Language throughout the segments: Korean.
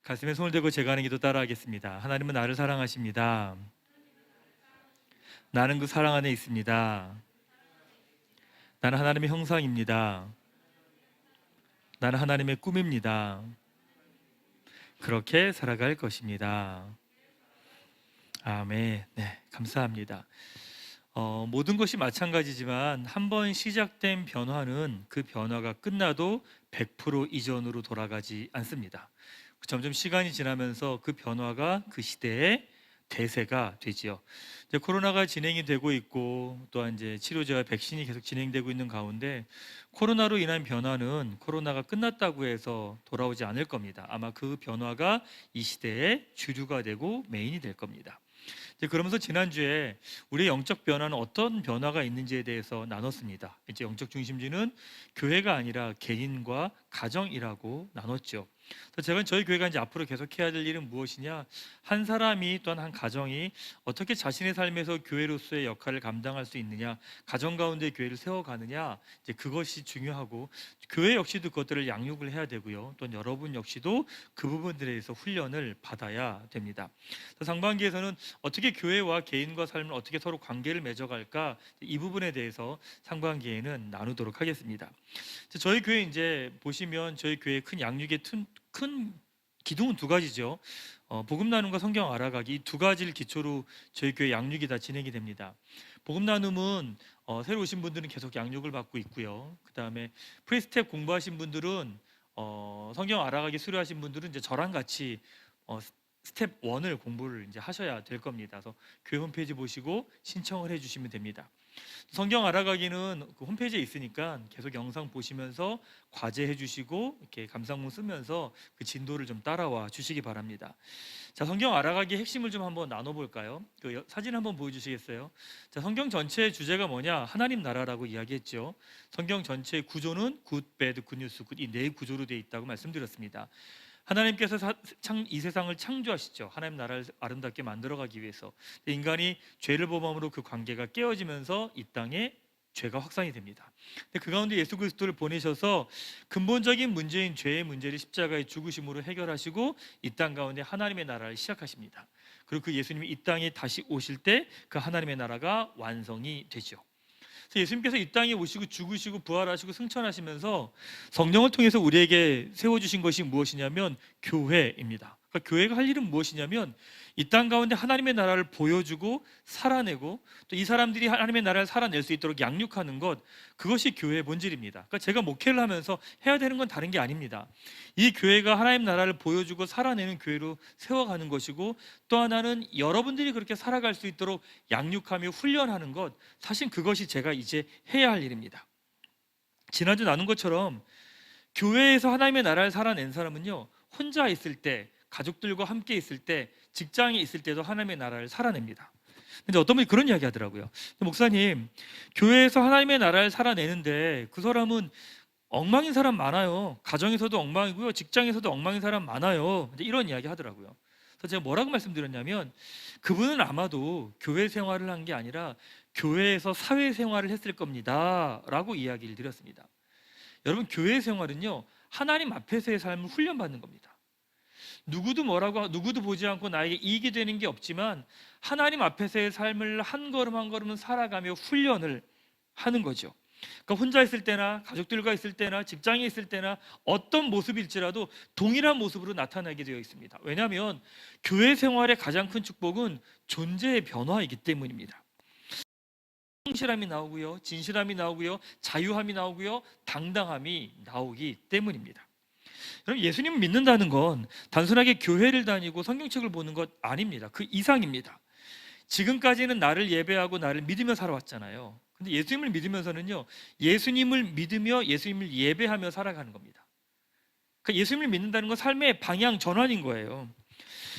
가슴에 손을 대고 제가 하는 기도 따라하겠습니다. 하나님은 나를 사랑하십니다. 나는 그 사랑 안에 있습니다. 나는 하나님의 형상입니다. 나는 하나님의 꿈입니다. 그렇게 살아갈 것입니다. 아멘. 네, 감사합니다. 모든 것이 마찬가지지만 한 번 시작된 변화는 그 변화가 끝나도 100% 이전으로 돌아가지 않습니다. 점점 시간이 지나면서 그 변화가 그 시대의 대세가 되지요. 이제 코로나가 진행이 되고 있고 또한 이제 치료제와 백신이 계속 진행되고 있는 가운데 코로나로 인한 변화는 코로나가 끝났다고 해서 돌아오지 않을 겁니다. 아마 그 변화가 이 시대의 주류가 되고 메인이 될 겁니다. 이제 그러면서 지난주에 우리의 영적 변화는 어떤 변화가 있는지에 대해서 나눴습니다. 이제 영적 중심지는 교회가 아니라 개인과 가정이라고 나눴죠. 그래서 제가 저희 교회가 이제 앞으로 계속 해야 될 일은 무엇이냐? 한 사람이 또한 한 가정이 어떻게 자신의 삶에서 교회로서의 역할을 감당할 수 있느냐, 가정 가운데 교회를 세워가느냐, 이제 그것이 중요하고 교회 역시도 그것들을 양육을 해야 되고요. 또 여러분 역시도 그 부분들에 대해서 훈련을 받아야 됩니다. 상반기에서는 어떻게 교회와 개인과 삶을 어떻게 서로 관계를 맺어갈까, 이 부분에 대해서 상반기에는 나누도록 하겠습니다. 저희 교회 이제 보시면 저희 교회 큰 양육의 큰 기둥은 두 가지죠. 복음 나눔과 성경 알아가기, 이 두 가지를 기초로 저희 교회 양육이 다 진행이 됩니다. 복음 나눔은 새로 오신 분들은 계속 양육을 받고 있고요. 그 다음에 프리스텝 공부하신 분들은 성경 알아가기 수료하신 분들은 이제 저랑 같이 스텝 1을 공부를 이제 하셔야 될 겁니다. 그래서 교회 홈페이지 보시고 신청을 해주시면 됩니다. 성경 알아가기는 그 홈페이지에 있으니까 계속 영상 보시면서 과제해 주시고 이렇게 감상문 쓰면서 그 진도를 좀 따라와 주시기 바랍니다. 자, 성경 알아가기 핵심을 좀 한번 나눠볼까요? 그 사진 한번 보여주시겠어요? 자, 성경 전체의 주제가 뭐냐? 하나님 나라라고 이야기했죠. 성경 전체의 구조는 굿, 배드, 굿뉴스, 굿, 이 네 구조로 되어 있다고 말씀드렸습니다. 하나님께서 이 세상을 창조하시죠. 하나님 나라를 아름답게 만들어가기 위해서. 인간이 죄를 범함으로 그 관계가 깨어지면서 이 땅에 죄가 확산이 됩니다. 그 가운데 예수 그리스도를 보내셔서 근본적인 문제인 죄의 문제를 십자가의 죽으심으로 해결하시고 이 땅 가운데 하나님의 나라를 시작하십니다. 그리고 그 예수님이 이 땅에 다시 오실 때 그 하나님의 나라가 완성이 되죠. 예수님께서 이 땅에 오시고 죽으시고 부활하시고 승천하시면서 성령을 통해서 우리에게 세워주신 것이 무엇이냐면 교회입니다. 그러니까 교회가 할 일은 무엇이냐면 이 땅 가운데 하나님의 나라를 보여주고 살아내고 또 이 사람들이 하나님의 나라를 살아낼 수 있도록 양육하는 것, 그것이 교회의 본질입니다. 그러니까 제가 목회를 하면서 해야 되는 건 다른 게 아닙니다. 이 교회가 하나님 나라를 보여주고 살아내는 교회로 세워가는 것이고, 또 하나는 여러분들이 그렇게 살아갈 수 있도록 양육하며 훈련하는 것, 사실 그것이 제가 이제 해야 할 일입니다. 지난주 나눈 것처럼 교회에서 하나님의 나라를 살아낸 사람은요, 혼자 있을 때, 가족들과 함께 있을 때, 직장에 있을 때도 하나님의 나라를 살아냅니다. 근데 어떤 분이 그런 이야기 하더라고요. 목사님, 교회에서 하나님의 나라를 살아내는데 그 사람은 엉망인 사람 많아요. 가정에서도 엉망이고요, 직장에서도 엉망인 사람 많아요. 이런 이야기 하더라고요. 그래서 제가 뭐라고 말씀드렸냐면, 그분은 아마도 교회 생활을 한 게 아니라 교회에서 사회 생활을 했을 겁니다 라고 이야기를 드렸습니다. 여러분, 교회 생활은요, 하나님 앞에서의 삶을 훈련받는 겁니다. 누구도 보지 않고 나에게 이익이 되는 게 없지만 하나님 앞에서의 삶을 한 걸음 한 걸음은 살아가며 훈련을 하는 거죠. 그러니까 혼자 있을 때나 가족들과 있을 때나 직장에 있을 때나 어떤 모습일지라도 동일한 모습으로 나타나게 되어 있습니다. 왜냐하면 교회 생활의 가장 큰 축복은 존재의 변화이기 때문입니다. 성실함이 나오고요, 진실함이 나오고요, 자유함이 나오고요, 당당함이 나오기 때문입니다. 여러분, 예수님을 믿는다는 건 단순하게 교회를 다니고 성경책을 보는 것 아닙니다. 그 이상입니다. 지금까지는 나를 예배하고 나를 믿으며 살아왔잖아요. 근데 예수님을 믿으면서는요, 예수님을 믿으며 예수님을 예배하며 살아가는 겁니다. 그러니까 예수님을 믿는다는 건 삶의 방향 전환인 거예요.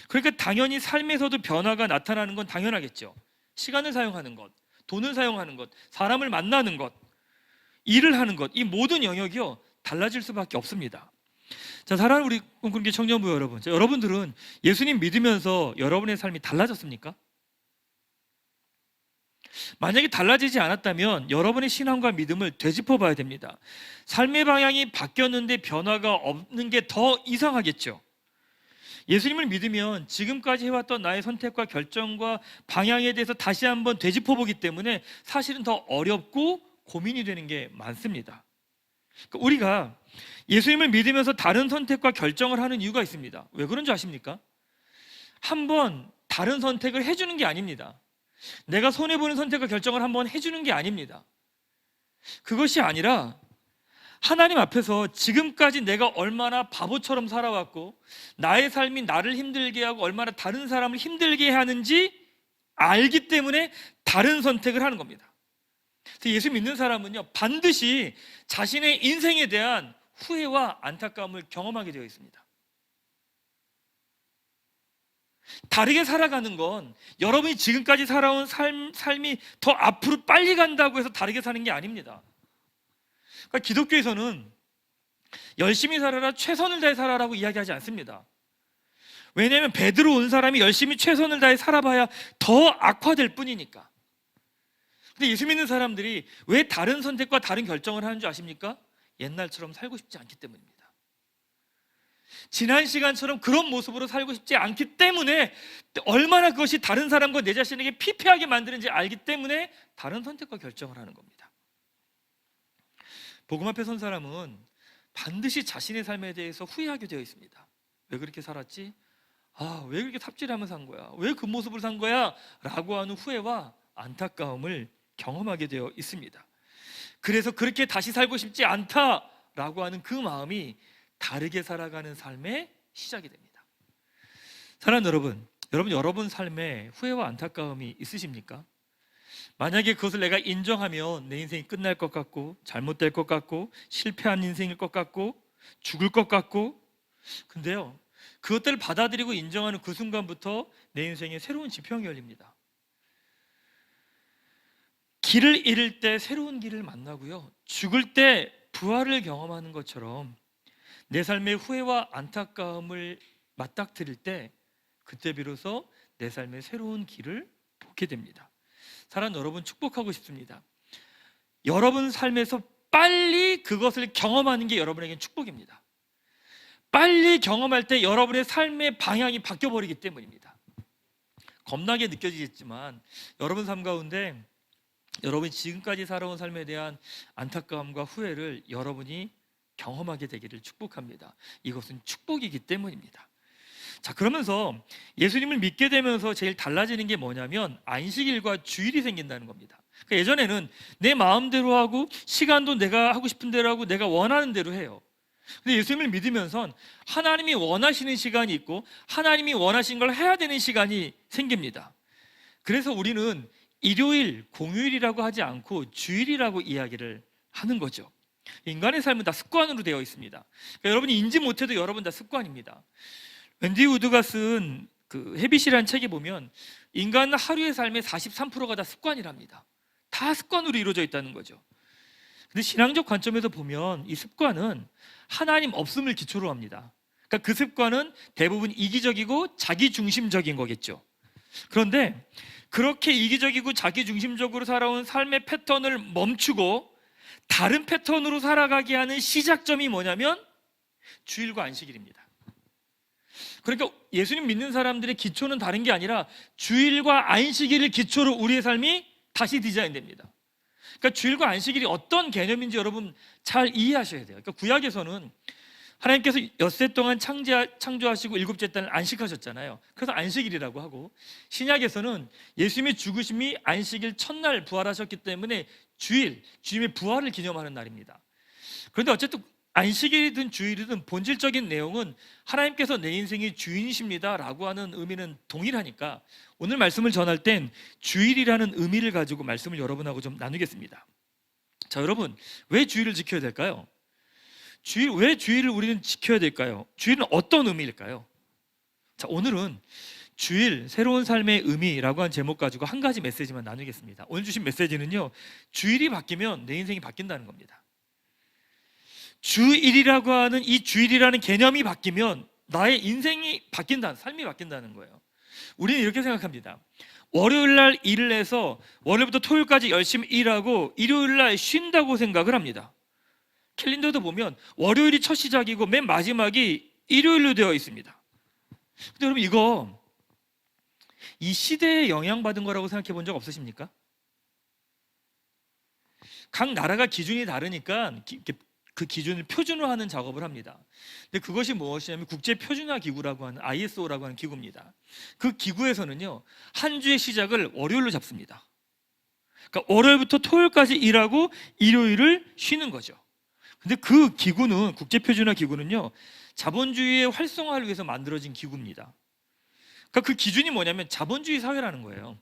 그러니까 당연히 삶에서도 변화가 나타나는 건 당연하겠죠. 시간을 사용하는 것, 돈을 사용하는 것, 사람을 만나는 것, 일을 하는 것, 이 모든 영역이요, 달라질 수밖에 없습니다. 자, 사랑하는 우리 꿈꾸는 청년부 여러분, 여러분들은 예수님 믿으면서 여러분의 삶이 달라졌습니까? 만약에 달라지지 않았다면 여러분의 신앙과 믿음을 되짚어 봐야 됩니다. 삶의 방향이 바뀌었는데 변화가 없는 게 더 이상하겠죠. 예수님을 믿으면 지금까지 해왔던 나의 선택과 결정과 방향에 대해서 다시 한번 되짚어보기 때문에 사실은 더 어렵고 고민이 되는 게 많습니다. 우리가 예수님을 믿으면서 다른 선택과 결정을 하는 이유가 있습니다. 왜 그런 줄 아십니까? 한번 다른 선택을 해주는 게 아닙니다. 내가 손해보는 선택과 결정을 한번 해주는 게 아닙니다. 그것이 아니라 하나님 앞에서 지금까지 내가 얼마나 바보처럼 살아왔고 나의 삶이 나를 힘들게 하고 얼마나 다른 사람을 힘들게 하는지 알기 때문에 다른 선택을 하는 겁니다. 그래서 예수 믿는 사람은요, 반드시 자신의 인생에 대한 후회와 안타까움을 경험하게 되어 있습니다. 다르게 살아가는 건 여러분이 지금까지 살아온 삶이 더 앞으로 빨리 간다고 해서 다르게 사는 게 아닙니다. 그러니까 기독교에서는 열심히 살아라, 최선을 다해 살아라고 이야기하지 않습니다. 왜냐하면 베드로 온 사람이 열심히 최선을 다해 살아봐야 더 악화될 뿐이니까. 근데 예수 믿는 사람들이 왜 다른 선택과 다른 결정을 하는 줄 아십니까? 옛날처럼 살고 싶지 않기 때문입니다. 지난 시간처럼 그런 모습으로 살고 싶지 않기 때문에, 얼마나 그것이 다른 사람과 내 자신에게 피폐하게 만드는지 알기 때문에 다른 선택과 결정을 하는 겁니다. 복음 앞에 선 사람은 반드시 자신의 삶에 대해서 후회하게 되어 있습니다. 왜 그렇게 살았지? 왜 그렇게 삽질하면서 산 거야? 왜 그 모습을 산 거야? 라고 하는 후회와 안타까움을 경험하게 되어 있습니다. 그래서 그렇게 다시 살고 싶지 않다라고 하는 그 마음이 다르게 살아가는 삶의 시작이 됩니다. 사랑하는 여러분 삶에 후회와 안타까움이 있으십니까? 만약에 그것을 내가 인정하면 내 인생이 끝날 것 같고 잘못될 것 같고 실패한 인생일 것 같고 죽을 것 같고, 근데요, 그것들을 받아들이고 인정하는 그 순간부터 내 인생에 새로운 지평이 열립니다. 길을 잃을 때 새로운 길을 만나고요, 죽을 때 부활을 경험하는 것처럼 내 삶의 후회와 안타까움을 맞닥뜨릴 때 그때 비로소 내 삶의 새로운 길을 보게 됩니다. 사랑하는 여러분, 축복하고 싶습니다. 여러분 삶에서 빨리 그것을 경험하는 게 여러분에게는 축복입니다. 빨리 경험할 때 여러분의 삶의 방향이 바뀌어버리기 때문입니다. 겁나게 느껴지겠지만 여러분 삶 가운데 여러분이 지금까지 살아온 삶에 대한 안타까움과 후회를 여러분이 경험하게 되기를 축복합니다. 이것은 축복이기 때문입니다. 자, 그러면서 예수님을 믿게 되면서 제일 달라지는 게 뭐냐면 안식일과 주일이 생긴다는 겁니다. 그러니까 예전에는 내 마음대로 하고 시간도 내가 하고 싶은 대로 하고 내가 원하는 대로 해요. 근데 예수님을 믿으면선 하나님이 원하시는 시간이 있고 하나님이 원하신 걸 해야 되는 시간이 생깁니다. 그래서 우리는 일요일, 공휴일이라고 하지 않고 주일이라고 이야기를 하는 거죠. 인간의 삶은 다 습관으로 되어 있습니다. 그러니까 여러분이 인지 못해도 여러분 다 습관입니다. 웬디 우드가 쓴 그 헤빗이라는 책에 보면 인간 하루의 삶의 43%가 다 습관이랍니다. 다 습관으로 이루어져 있다는 거죠. 근데 신앙적 관점에서 보면 이 습관은 하나님 없음을 기초로 합니다. 그러니까 그 습관은 대부분 이기적이고 자기중심적인 거겠죠. 그런데 그렇게 이기적이고 자기중심적으로 살아온 삶의 패턴을 멈추고 다른 패턴으로 살아가게 하는 시작점이 뭐냐면 주일과 안식일입니다. 그러니까 예수님 믿는 사람들의 기초는 다른 게 아니라 주일과 안식일을 기초로 우리의 삶이 다시 디자인됩니다. 그러니까 주일과 안식일이 어떤 개념인지 여러분 잘 이해하셔야 돼요. 그러니까 구약에서는 하나님께서 엿새 동안 창조하시고 일곱째 날을 안식하셨잖아요. 그래서 안식일이라고 하고, 신약에서는 예수님의 죽으심이 안식일 첫날 부활하셨기 때문에 주님의 부활을 기념하는 날입니다. 그런데 어쨌든 안식일이든 주일이든 본질적인 내용은 하나님께서 내 인생의 주인이십니다 라고 하는 의미는 동일하니까 오늘 말씀을 전할 땐 주일이라는 의미를 가지고 말씀을 여러분하고 좀 나누겠습니다. 자, 여러분, 왜 주일을 지켜야 될까요? 왜 주일을 우리는 지켜야 될까요? 주일은 어떤 의미일까요? 자, 오늘은 주일, 새로운 삶의 의미라고 한 제목 가지고 한 가지 메시지만 나누겠습니다. 오늘 주신 메시지는요, 주일이 바뀌면 내 인생이 바뀐다는 겁니다. 주일이라고 하는 이 주일이라는 개념이 바뀌면 나의 인생이 바뀐다, 삶이 바뀐다는 거예요. 우리는 이렇게 생각합니다. 월요일 날 일을 해서 월요일부터 토요일까지 열심히 일하고 일요일 날 쉰다고 생각을 합니다. 캘린더도 보면 월요일이 첫 시작이고 맨 마지막이 일요일로 되어 있습니다. 근데 여러분 이거 이 시대에 영향받은 거라고 생각해 본 적 없으십니까? 각 나라가 기준이 다르니까 그 기준을 표준화하는 작업을 합니다. 근데 그것이 무엇이냐면 국제표준화기구라고 하는 ISO라고 하는 기구입니다. 그 기구에서는요, 한 주의 시작을 월요일로 잡습니다. 그러니까 월요일부터 토요일까지 일하고 일요일을 쉬는 거죠. 근데 그 기구는, 국제표준화기구는요, 자본주의의 활성화를 위해서 만들어진 기구입니다. 그러니까 그 기준이 뭐냐면 자본주의 사회라는 거예요.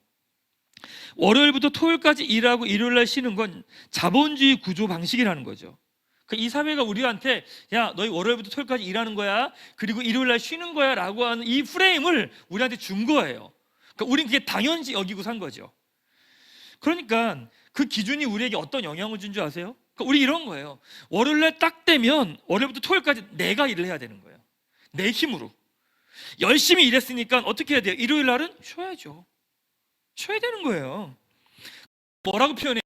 월요일부터 토요일까지 일하고 일요일날 쉬는 건 자본주의 구조 방식이라는 거죠. 그러니까 이 사회가 우리한테 야, 너희 월요일부터 토요일까지 일하는 거야, 그리고 일요일날 쉬는 거야 라고 하는 이 프레임을 우리한테 준 거예요. 그러니까 우린 그게 당연시 여기고 산 거죠. 그러니까 그 기준이 우리에게 어떤 영향을 준 줄 아세요? 그러니까 우리 이런 거예요. 월요일날 딱 되면 월요일부터 토요일까지 내가 일을 해야 되는 거예요. 내 힘으로 열심히 일했으니까 어떻게 해야 돼요? 일요일날은 쉬어야죠. 쉬어야 되는 거예요. 뭐라고 표현해?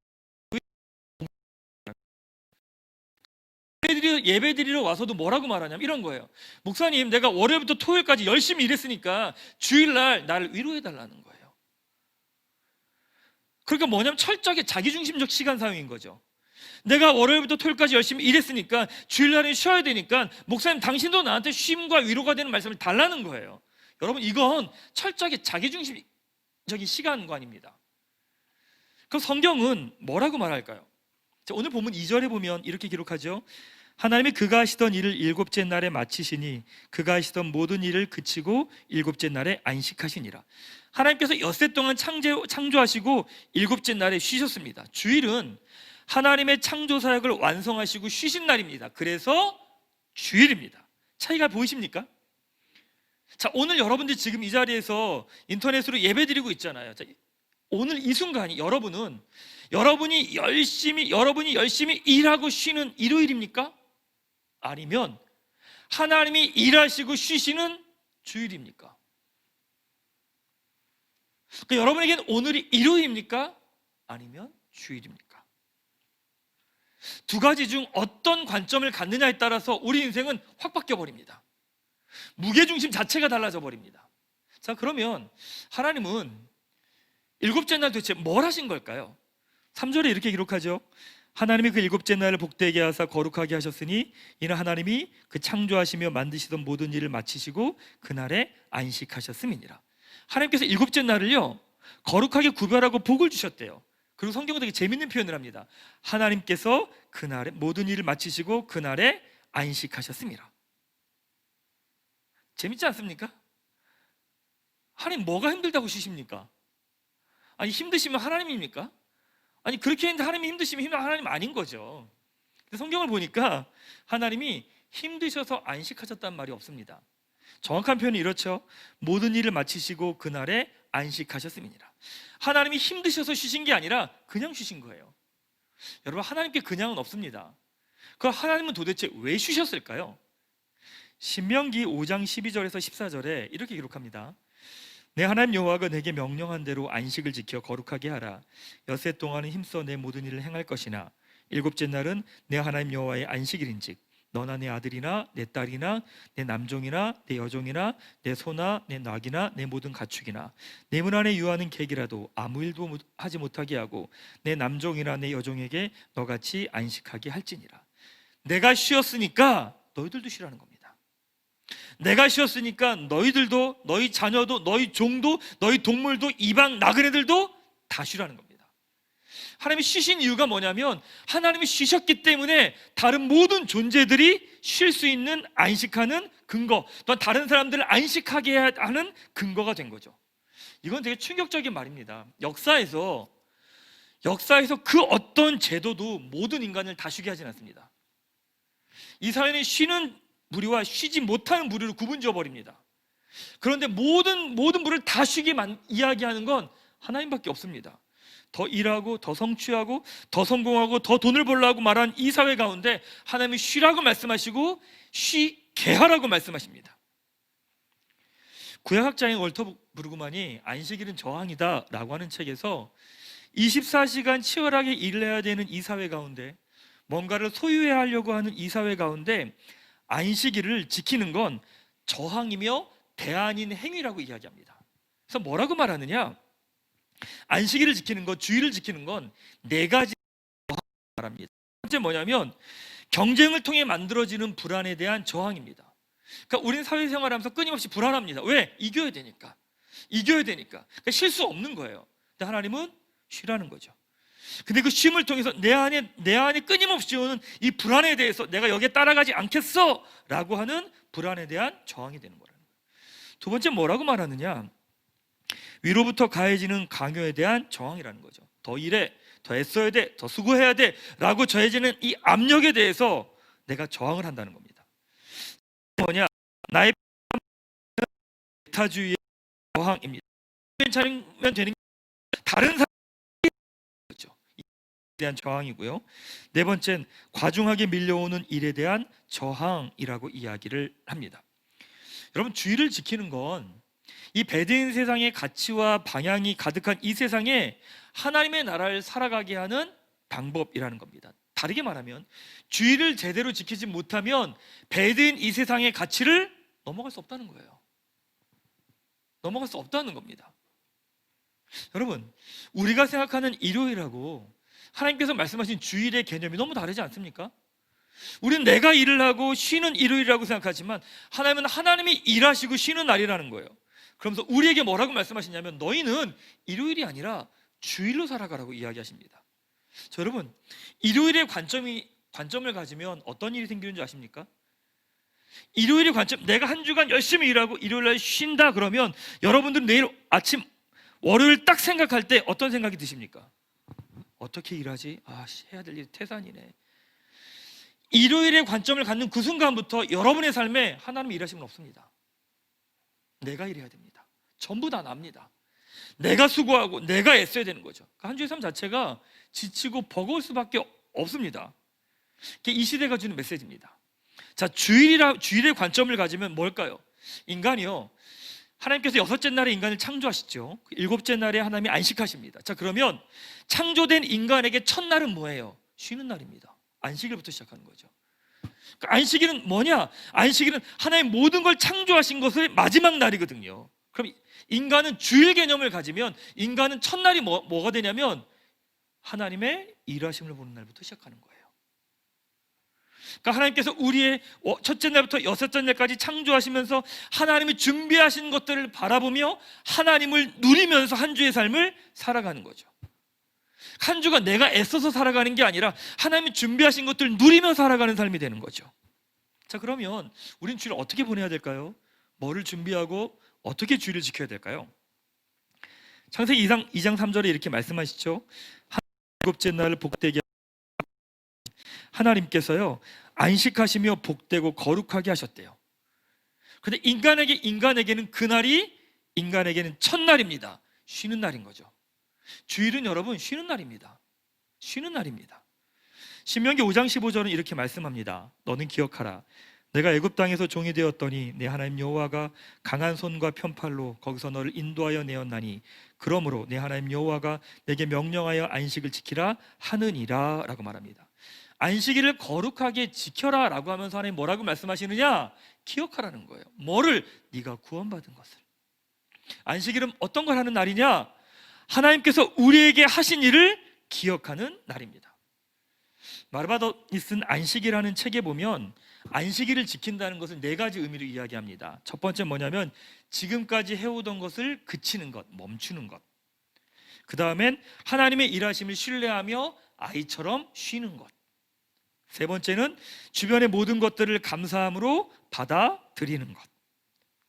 예배 드리러 와서도 뭐라고 말하냐면 이런 거예요. 목사님, 내가 월요일부터 토요일까지 열심히 일했으니까 주일날 나를 위로해 달라는 거예요. 그러니까 뭐냐면 철저하게 자기중심적 시간 사용인 거죠. 내가 월요일부터 토요일까지 열심히 일했으니까 주일날은 쉬어야 되니까 목사님, 당신도 나한테 쉼과 위로가 되는 말씀을 달라는 거예요. 여러분, 이건 철저하게 자기중심적인 시간관입니다. 그럼 성경은 뭐라고 말할까요? 자, 오늘 본문 2절에 보면 이렇게 기록하죠. 하나님이 그가 하시던 일을 일곱째 날에 마치시니 그가 하시던 모든 일을 그치고 일곱째 날에 안식하시니라. 하나님께서 엿새 동안 창조하시고 일곱째 날에 쉬셨습니다. 주일은 하나님의 창조 사역을 완성하시고 쉬신 날입니다. 그래서 주일입니다. 차이가 보이십니까? 자, 오늘 여러분들 지금 이 자리에서 인터넷으로 예배드리고 있잖아요. 자, 오늘 이 순간이 여러분이 열심히 일하고 쉬는 일요일입니까? 아니면 하나님이 일하시고 쉬시는 주일입니까? 그러니까 여러분에게는 오늘이 일요일입니까? 아니면 주일입니까? 두 가지 중 어떤 관점을 갖느냐에 따라서 우리 인생은 확 바뀌어 버립니다. 무게중심 자체가 달라져 버립니다. 자, 그러면 하나님은 일곱째 날 도대체 뭘 하신 걸까요? 3절에 이렇게 기록하죠. 하나님이 그 일곱째 날을 복되게 하사 거룩하게 하셨으니 이는 하나님이 그 창조하시며 만드시던 모든 일을 마치시고 그날에 안식하셨음이니라. 하나님께서 일곱째 날을요, 거룩하게 구별하고 복을 주셨대요. 그리고 성경은 되게 재밌는 표현을 합니다. 하나님께서 그날에 모든 일을 마치시고 그날에 안식하셨음이라. 재밌지 않습니까? 하나님 뭐가 힘들다고 쉬십니까? 아니, 힘드시면 하나님입니까? 아니, 그렇게 했는데 하나님이 힘드시면 하나님 아닌 거죠. 근데 성경을 보니까 하나님이 힘드셔서 안식하셨다는 말이 없습니다. 정확한 표현이 이렇죠. 모든 일을 마치시고 그날에 안식하셨음이니라. 하나님이 힘드셔서 쉬신 게 아니라 그냥 쉬신 거예요. 여러분, 하나님께 그냥은 없습니다. 그럼 하나님은 도대체 왜 쉬셨을까요? 신명기 5장 12절에서 14절에 이렇게 기록합니다. 내 하나님 여호와가 내게 명령한 대로 안식을 지켜 거룩하게 하라. 엿새 동안은 힘써 내 모든 일을 행할 것이나 일곱째 날은 내 하나님 여호와의 안식일인즉 너나 내 아들이나 내 딸이나 내 남종이나 내 여종이나 내 소나 내 낙이나 내 모든 가축이나 내 문 안에 유하는 객이라도 아무 일도 하지 못하게 하고 내 남종이나 내 여종에게 너같이 안식하게 할지니라. 내가 쉬었으니까 너희들도 쉬라는 겁니다. 내가 쉬었으니까 너희들도, 너희 자녀도, 너희 종도, 너희 동물도, 이방 나그네들도 다 쉬라는 겁니다. 하나님이 쉬신 이유가 뭐냐면 하나님이 쉬셨기 때문에 다른 모든 존재들이 쉴 수 있는 안식하는 근거, 또한 다른 사람들을 안식하게 하는 근거가 된 거죠. 이건 되게 충격적인 말입니다. 역사에서 그 어떤 제도도 모든 인간을 다 쉬게 하진 않습니다. 이 사회는 쉬는 무리와 쉬지 못하는 무리를 구분 지어 버립니다. 그런데 모든 무리를 다 쉬게 이야기하는 건 하나님밖에 없습니다. 더 일하고 더 성취하고 더 성공하고 더 돈을 벌라고 말한 이 사회 가운데 하나님이 쉬라고 말씀하시고 쉬게 하라고 말씀하십니다. 구약학자인 월터 브루그만이 안식일은 저항이다 라고 하는 책에서 24시간 치열하게 일을 해야 되는 이 사회 가운데, 뭔가를 소유해야 하려고 하는 이 사회 가운데 안식일을 지키는 건 저항이며 대안인 행위라고 이야기합니다. 그래서 뭐라고 말하느냐? 안식일을 지키는 것, 주일을 지키는 건 네 가지 말합니다. 첫 번째 뭐냐면 경쟁을 통해 만들어지는 불안에 대한 저항입니다. 그러니까 우리는 사회생활하면서 끊임없이 불안합니다. 왜? 이겨야 되니까. 그러니까 쉴 수 없는 거예요. 근데 하나님은 쉬라는 거죠. 근데 그 쉼을 통해서 내 안에 끊임없이 오는 이 불안에 대해서 내가 여기에 따라가지 않겠어 라고 하는 불안에 대한 저항이 되는 거라는 거예요. 두 번째 뭐라고 말하느냐? 위로부터 가해지는 강요에 대한 저항이라는 거죠. 더 일해, 더 애써야 돼, 더 수고해야 돼 라고 저해지는 이 압력에 대해서 내가 저항을 한다는 겁니다. 뭐냐? 나의 배타주의의 저항입니다. 괜찮으면 되는 다른 사람이 그렇죠. 이에 대한 저항이고요. 네 번째는 과중하게 밀려오는 일에 대한 저항이라고 이야기를 합니다. 여러분, 주의를 지키는 건 이 배대인 세상의 가치와 방향이 가득한 이 세상에 하나님의 나라를 살아가게 하는 방법이라는 겁니다. 다르게 말하면 주의를 제대로 지키지 못하면 배대인 이 세상의 가치를 넘어갈 수 없다는 거예요. 넘어갈 수 없다는 겁니다. 여러분, 우리가 생각하는 일요일하고 하나님께서 말씀하신 주일의 개념이 너무 다르지 않습니까? 우리는 내가 일을 하고 쉬는 일요일이라고 생각하지만 하나님은 하나님이 일하시고 쉬는 날이라는 거예요. 그러면서 우리에게 뭐라고 말씀하시냐면 너희는 일요일이 아니라 주일로 살아가라고 이야기하십니다. 자, 여러분, 일요일의 관점을 가지면 어떤 일이 생기는 줄 아십니까? 일요일의 관점, 내가 한 주간 열심히 일하고 일요일날 쉰다 그러면 여러분들은 내일 아침 월요일 딱 생각할 때 어떤 생각이 드십니까? 어떻게 일하지? 해야 될 일이 태산이네. 일요일의 관점을 갖는 그 순간부터 여러분의 삶에 하나님의 일하심은 없습니다. 내가 일해야 됩니다. 전부 다 납니다. 내가 수고하고 내가 애써야 되는 거죠. 한 주의 삶 자체가 지치고 버거울 수밖에 없습니다. 그게 이 시대가 주는 메시지입니다. 자, 주일의 관점을 가지면 뭘까요? 인간이요, 하나님께서 여섯째 날에 인간을 창조하시죠. 일곱째 날에 하나님이 안식하십니다. 자, 그러면 창조된 인간에게 첫날은 뭐예요? 쉬는 날입니다. 안식일부터 시작하는 거죠. 그러니까 안식일은 뭐냐? 안식일은 하나님 모든 걸 창조하신 것의 마지막 날이거든요. 그럼 인간은 주일 개념을 가지면 인간은 첫날이 뭐가 되냐면 하나님의 일하심을 보는 날부터 시작하는 거예요. 그러니까 하나님께서 우리의 첫째 날부터 여섯째 날까지 창조하시면서 하나님이 준비하신 것들을 바라보며 하나님을 누리면서 한 주의 삶을 살아가는 거죠. 한 주가 내가 애써서 살아가는 게 아니라 하나님이 준비하신 것들을 누리며 살아가는 삶이 되는 거죠. 자, 그러면 우린 주일을 어떻게 보내야 될까요? 뭐를 준비하고 어떻게 주일을 지켜야 될까요? 창세기 2장 3절에 이렇게 말씀하시죠. 일곱째 날을 복되게 하나님께서요 안식하시며 복되고 거룩하게 하셨대요. 그런데 인간에게는 그날이 인간에게는 첫날입니다. 쉬는 날인 거죠. 주일은 여러분 쉬는 날입니다. 쉬는 날입니다. 신명기 5장 15절은 이렇게 말씀합니다. 너는 기억하라. 내가 애굽 땅에서 종이 되었더니 내 하나님 여호와가 강한 손과 편팔로 거기서 너를 인도하여 내었나니 그러므로 내 하나님 여호와가 내게 명령하여 안식을 지키라 하느니라 라고 말합니다. 안식일을 거룩하게 지켜라 라고 하면서 하나님 뭐라고 말씀하시느냐? 기억하라는 거예요. 뭐를? 네가 구원받은 것을. 안식일은 어떤 걸 하는 날이냐? 하나님께서 우리에게 하신 일을 기억하는 날입니다. 마르바도니 쓴 안식이라는 책에 보면 안식일을 지킨다는 것을 네 가지 의미로 이야기합니다. 첫 번째 뭐냐면 지금까지 해오던 것을 그치는 것, 멈추는 것. 그 다음엔 하나님의 일하심을 신뢰하며 아이처럼 쉬는 것. 세 번째는 주변의 모든 것들을 감사함으로 받아들이는 것.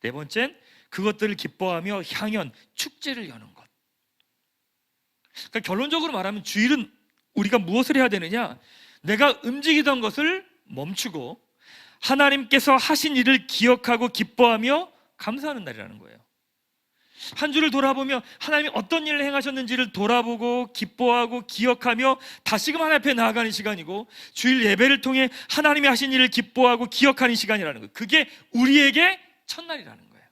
네 번째는 그것들을 기뻐하며 향연, 축제를 여는 것. 그러니까 결론적으로 말하면 주일은 우리가 무엇을 해야 되느냐? 내가 움직이던 것을 멈추고 하나님께서 하신 일을 기억하고 기뻐하며 감사하는 날이라는 거예요. 한 주를 돌아보며 하나님이 어떤 일을 행하셨는지를 돌아보고 기뻐하고 기억하며 다시금 하나님 앞에 나아가는 시간이고, 주일 예배를 통해 하나님이 하신 일을 기뻐하고 기억하는 시간이라는 거예요. 그게 우리에게 첫날이라는 거예요.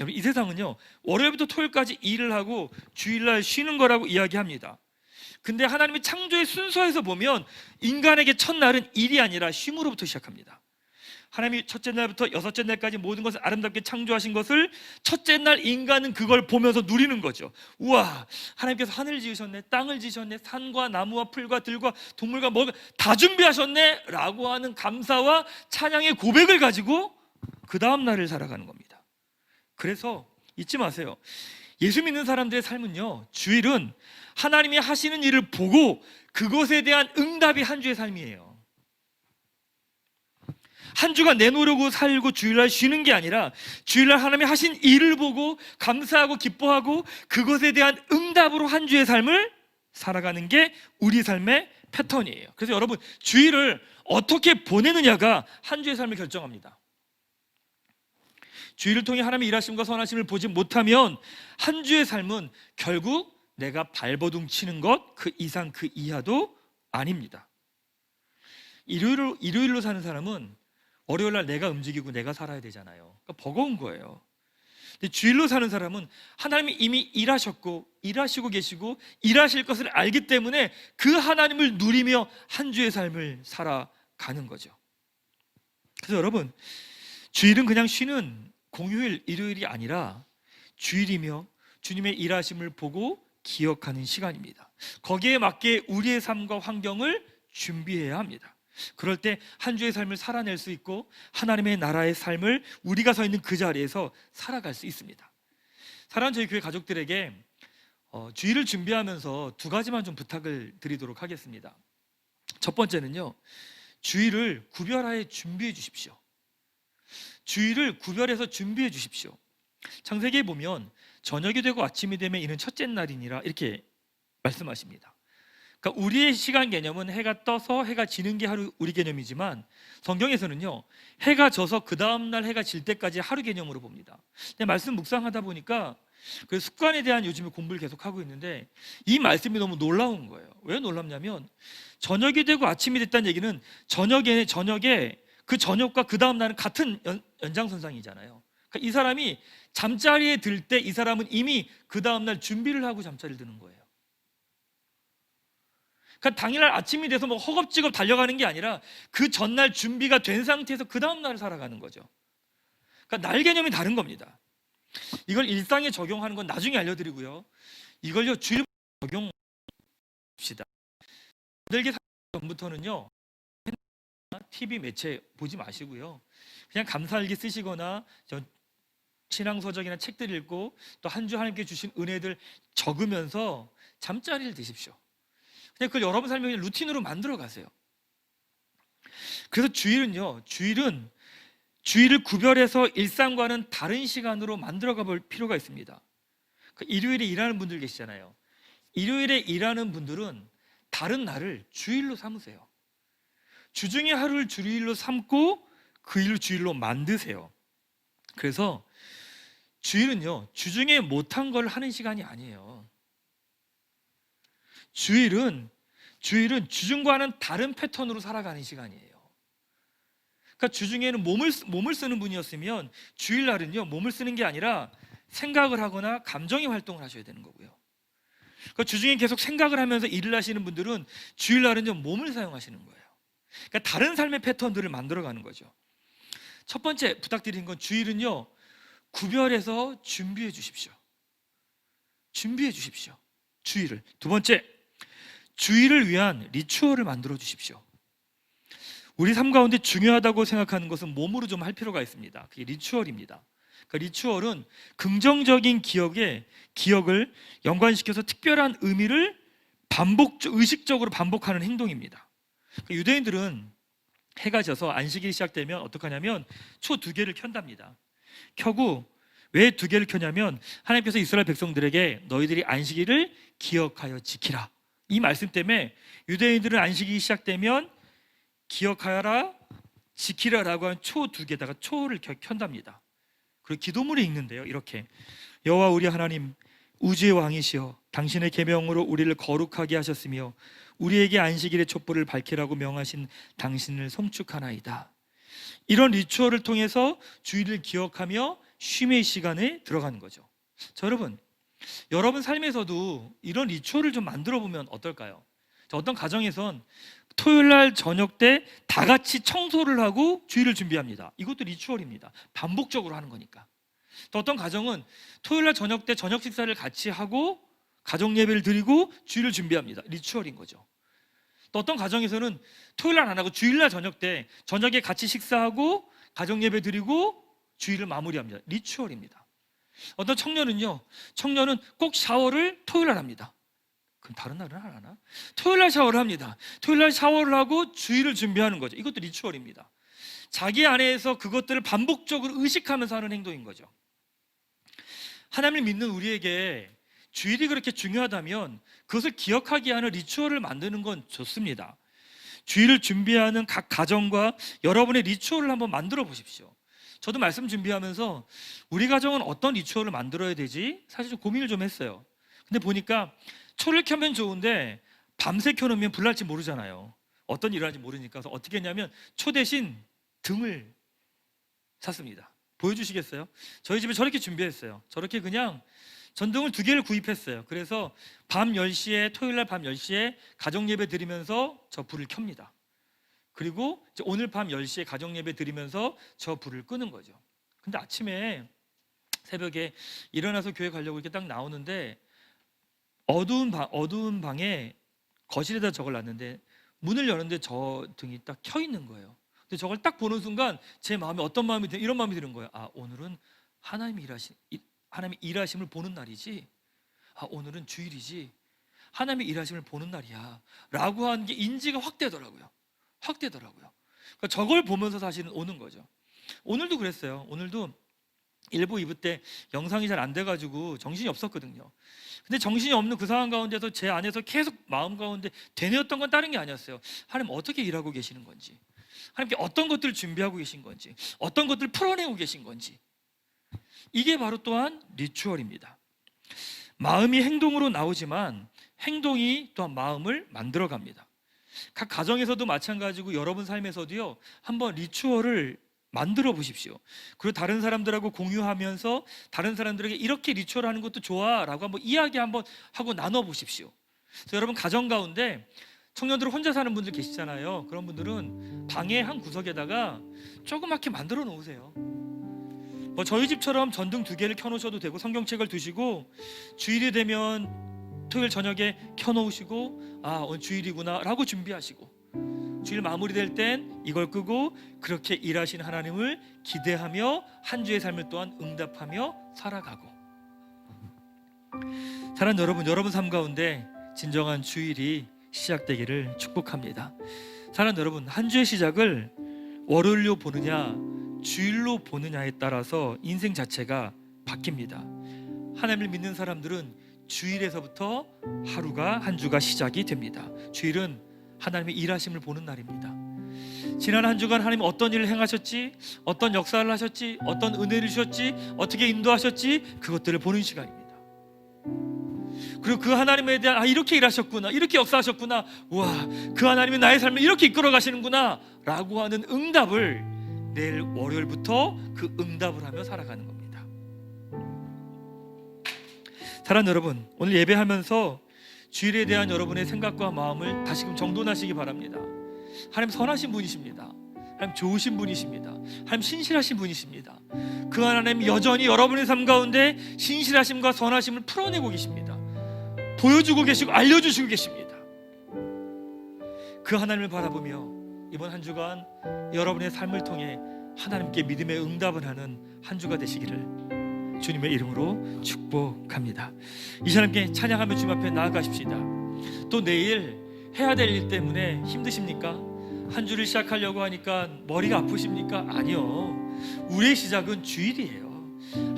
여러분, 이 세상은요 월요일부터 토요일까지 일을 하고 주일날 쉬는 거라고 이야기합니다. 근데 하나님의 창조의 순서에서 보면 인간에게 첫날은 일이 아니라 쉼으로부터 시작합니다. 하나님이 첫째 날부터 여섯째 날까지 모든 것을 아름답게 창조하신 것을 첫째 날 인간은 그걸 보면서 누리는 거죠. 우와, 하나님께서 하늘을 지으셨네, 땅을 지으셨네, 산과 나무와 풀과 들과 동물과 뭐가 다 준비하셨네 라고 하는 감사와 찬양의 고백을 가지고 그 다음 날을 살아가는 겁니다. 그래서 잊지 마세요. 예수 믿는 사람들의 삶은요, 주일은 하나님이 하시는 일을 보고 그것에 대한 응답이 한 주의 삶이에요. 한 주가 내놓으려고 살고 주일날 쉬는 게 아니라 주일날 하나님이 하신 일을 보고 감사하고 기뻐하고 그것에 대한 응답으로 한 주의 삶을 살아가는 게 우리 삶의 패턴이에요. 그래서 여러분, 주일을 어떻게 보내느냐가 한 주의 삶을 결정합니다. 주일을 통해 하나님의 일하심과 선하심을 보지 못하면 한 주의 삶은 결국 내가 발버둥 치는 것 그 이상 그 이하도 아닙니다. 일요일로 사는 사람은 월요일날 내가 움직이고 내가 살아야 되잖아요. 그러니까 버거운 거예요. 근데 주일로 사는 사람은 하나님이 이미 일하셨고 일하시고 계시고 일하실 것을 알기 때문에 그 하나님을 누리며 한 주의 삶을 살아가는 거죠. 그래서 여러분, 주일은 그냥 쉬는 공휴일, 일요일이 아니라 주일이며 주님의 일하심을 보고 기억하는 시간입니다. 거기에 맞게 우리의 삶과 환경을 준비해야 합니다. 그럴 때 한 주의 삶을 살아낼 수 있고 하나님의 나라의 삶을 우리가 서 있는 그 자리에서 살아갈 수 있습니다. 사랑하는 저희 교회 가족들에게 주일을 준비하면서 두 가지만 좀 부탁을 드리도록 하겠습니다. 첫 번째는요, 주일을 구별하여 준비해 주십시오. 주일을 구별해서 준비해 주십시오. 창세기에 보면 저녁이 되고 아침이 되면 이는 첫째 날이니라 이렇게 말씀하십니다. 그러니까 우리의 시간 개념은 해가 떠서 해가 지는 게 하루 우리 개념이지만 성경에서는요, 해가 져서 그 다음날 해가 질 때까지 하루 개념으로 봅니다. 근데 말씀 묵상하다 보니까 그 습관에 대한 요즘에 공부를 계속하고 있는데 이 말씀이 너무 놀라운 거예요. 왜 놀랍냐면 저녁이 되고 아침이 됐다는 얘기는 저녁에 그 저녁과 그 다음날은 같은 연장선상이잖아요. 그러니까 이 사람이 잠자리에 들 때 이 사람은 이미 그 다음날 준비를 하고 잠자리를 드는 거예요. 그러니까 당일날 아침이 돼서 뭐 허겁지겁 달려가는 게 아니라 그 전날 준비가 된 상태에서 그 다음날을 살아가는 거죠. 그러니까 날 개념이 다른 겁니다. 이걸 일상에 적용하는 건 나중에 알려드리고요, 이걸요 주일 적용합시다. 만들기 전부터는요 TV 매체 보지 마시고요, 그냥 감사일기 쓰시거나 신앙서적이나 책들 읽고 또 한 주 하나님께 주신 은혜들 적으면서 잠자리를 드십시오. 그냥 그걸 여러분 삶의 루틴으로 만들어 가세요. 그래서 주일을 구별해서 일상과는 다른 시간으로 만들어 가볼 필요가 있습니다. 일요일에 일하는 분들 계시잖아요. 일요일에 일하는 분들은 다른 날을 주일로 삼으세요. 주중에 하루를 주일로 삼고 그 일을 주일로 만드세요. 그래서 주일은요, 주중에 못한 걸 하는 시간이 아니에요. 주일은 주중과는 다른 패턴으로 살아가는 시간이에요. 그러니까 주중에는 몸을 쓰는 분이었으면 주일날은요 몸을 쓰는 게 아니라 생각을 하거나 감정의 활동을 하셔야 되는 거고요. 그러니까 주중에 계속 생각을 하면서 일을 하시는 분들은 주일날은요 몸을 사용하시는 거예요. 그러니까 다른 삶의 패턴들을 만들어가는 거죠. 첫 번째 부탁드리는 건 주일은요 구별해서 준비해 주십시오. 준비해 주십시오. 주일을. 두 번째, 주일을 위한 리추얼을 만들어 주십시오. 우리 삶 가운데 중요하다고 생각하는 것은 몸으로 좀 할 필요가 있습니다. 그게 리추얼입니다. 그러니까 리추얼은 긍정적인 기억을 연관시켜서 특별한 의미를 의식적으로 반복하는 행동입니다. 그러니까 유대인들은 해가 져서 안식일이 시작되면 어떡하냐면 초 2개를 켠답니다. 켜고 왜 2개를 켜냐면 하나님께서 이스라엘 백성들에게 너희들이 안식일을 기억하여 지키라, 이 말씀 때문에 유대인들은 안식일이 시작되면 기억하여라, 지키라라고 한 초 2개에다가 초를 켠답니다. 그리고 기도문을 읽는데요, 이렇게: 여호와 우리 하나님, 우주의 왕이시여, 당신의 계명으로 우리를 거룩하게 하셨으며 우리에게 안식일의 촛불을 밝히라고 명하신 당신을 송축하나이다. 이런 리추얼을 통해서 주일을 기억하며 쉼의 시간에 들어가는 거죠. 자, 여러분 삶에서도 이런 리추얼을 좀 만들어 보면 어떨까요? 어떤 가정에선 토요일 날 저녁 때 다 같이 청소를 하고 주일을 준비합니다. 이것도 리추얼입니다. 반복적으로 하는 거니까. 또 어떤 가정은 토요일 날 저녁 때 저녁 식사를 같이 하고 가정 예배를 드리고 주일을 준비합니다. 리추얼인 거죠. 또 어떤 가정에서는 토요일 날 안 하고 주일 날 저녁 때 저녁에 같이 식사하고 가정 예배 드리고 주일을 마무리합니다. 리추얼입니다. 어떤 청년은 꼭 샤워를 토요일 날 합니다. 그럼 다른 날은 안 하나? 토요일 날 샤워를 합니다. 토요일 날 샤워를 하고 주일을 준비하는 거죠. 이것도 리추얼입니다. 자기 안에서 그것들을 반복적으로 의식하면서 하는 행동인 거죠. 하나님을 믿는 우리에게 주일이 그렇게 중요하다면 그것을 기억하게 하는 리추얼을 만드는 건 좋습니다. 주일을 준비하는 각 가정과 여러분의 리추얼을 한번 만들어 보십시오. 저도 말씀 준비하면서 우리 가정은 어떤 리추얼을 만들어야 되지? 사실 좀 고민을 좀 했어요. 근데 보니까 초를 켜면 좋은데 밤새 켜놓으면 불날지 모르잖아요. 어떤 일을 하는지 모르니까. 그래서 어떻게 했냐면 초 대신 등을 샀습니다. 보여주시겠어요? 저희 집에 저렇게 준비했어요. 저렇게 그냥 전등을 2개를 구입했어요. 그래서 밤 10시에 토요일 날 밤 10시에 가정 예배 드리면서 저 불을 켭니다. 그리고 이제 오늘 밤 10시에 가정 예배 드리면서 저 불을 끄는 거죠. 근데 아침에 새벽에 일어나서 교회 가려고 이렇게 딱 나오는데 어두운 방에 거실에다 저걸 놨는데 문을 여는데 저 등이 딱 켜 있는 거예요. 근데 저걸 딱 보는 순간 제 마음에 어떤 마음이 이런 마음이 드는 거예요. 아, 오늘은 하나님이 일하심을 보는 날이지. 아, 오늘은 주일이지. 하나님의 일하심을 보는 날이야. 라고 하는 게 인지가 확 되더라고요. 그러니까 저걸 보면서 사실은 오는 거죠. 오늘도 그랬어요. 오늘도 1부, 2부 때 영상이 잘 안 돼가지고 정신이 없었거든요. 근데 정신이 없는 그 상황 가운데서 제 안에서 계속 마음 가운데 되뇌었던 건 다른 게 아니었어요. 하나님 어떻게 일하고 계시는 건지, 하나님께 어떤 것들을 준비하고 계신 건지, 어떤 것들을 풀어내고 계신 건지. 이게 바로 또한 리추얼입니다. 마음이 행동으로 나오지만 행동이 또한 마음을 만들어갑니다. 각 가정에서도 마찬가지고 여러분 삶에서도요, 한번 리추얼을 만들어 보십시오. 그리고 다른 사람들하고 공유하면서 다른 사람들에게 이렇게 리추얼 하는 것도 좋아 라고 한번 이야기 한번 하고 나눠 보십시오. 그래서 여러분 가정 가운데 청년들 혼자 사는 분들 계시잖아요. 그런 분들은 방의 한 구석에다가 조그맣게 만들어 놓으세요. 뭐 저희 집처럼 전등 2개를 켜놓으셔도 되고 성경책을 두시고 주일이 되면 토요일 저녁에 켜놓으시고 아, 오늘 주일이구나 라고 준비하시고 주일 마무리될 땐 이걸 끄고 그렇게 일하신 하나님을 기대하며 한 주의 삶을 또한 응답하며 살아가고. 사랑하는 여러분 삶 가운데 진정한 주일이 시작되기를 축복합니다. 사랑하는 여러분, 한 주의 시작을 월요일로 보느냐 주일로 보느냐에 따라서 인생 자체가 바뀝니다. 하나님을 믿는 사람들은 주일에서부터 하루가 한 주가 시작이 됩니다. 주일은 하나님의 일하심을 보는 날입니다. 지난 한 주간 하나님 어떤 일을 행하셨지, 어떤 역사를 하셨지, 어떤 은혜를 주셨지, 어떻게 인도하셨지, 그것들을 보는 시간입니다. 그리고 그 하나님에 대한 이렇게 일하셨구나, 이렇게 역사하셨구나, 와, 그 하나님이 나의 삶을 이렇게 이끌어 가시는구나 라고 하는 응답을 내일 월요일부터 그 응답을 하며 살아가는 겁니다. 사랑하는 여러분, 오늘 예배하면서 주일에 대한 여러분의 생각과 마음을 다시금 정돈하시기 바랍니다. 하나님 선하신 분이십니다. 하나님 좋으신 분이십니다. 하나님 신실하신 분이십니다. 그 하나님 여전히 여러분의 삶 가운데 신실하심과 선하심을 풀어내고 계십니다. 보여주고 계시고 알려주시고 계십니다. 그 하나님을 바라보며 이번 한 주간 여러분의 삶을 통해 하나님께 믿음의 응답을 하는 한 주가 되시기를 주님의 이름으로 축복합니다. 이 시간 함께 찬양하며 주님 앞에 나아가십시다. 또 내일 해야 될 일 때문에 힘드십니까? 한 주를 시작하려고 하니까 머리가 아프십니까? 아니요, 우리의 시작은 주일이에요.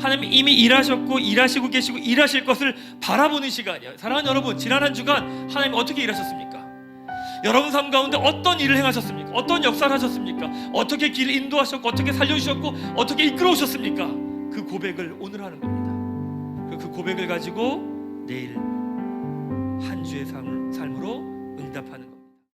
하나님 이미 일하셨고 일하시고 계시고 일하실 것을 바라보는 시간이에요. 사랑하는 여러분, 지난 한 주간 하나님 어떻게 일하셨습니까? 여러분 삶 가운데 어떤 일을 행하셨습니까? 어떤 역사를 하셨습니까? 어떻게 길을 인도하셨고 어떻게 살려주셨고 어떻게 이끌어오셨습니까? 그 고백을 오늘 하는 겁니다. 그 고백을 가지고 내일 한 주의 삶으로 응답하는 겁니다.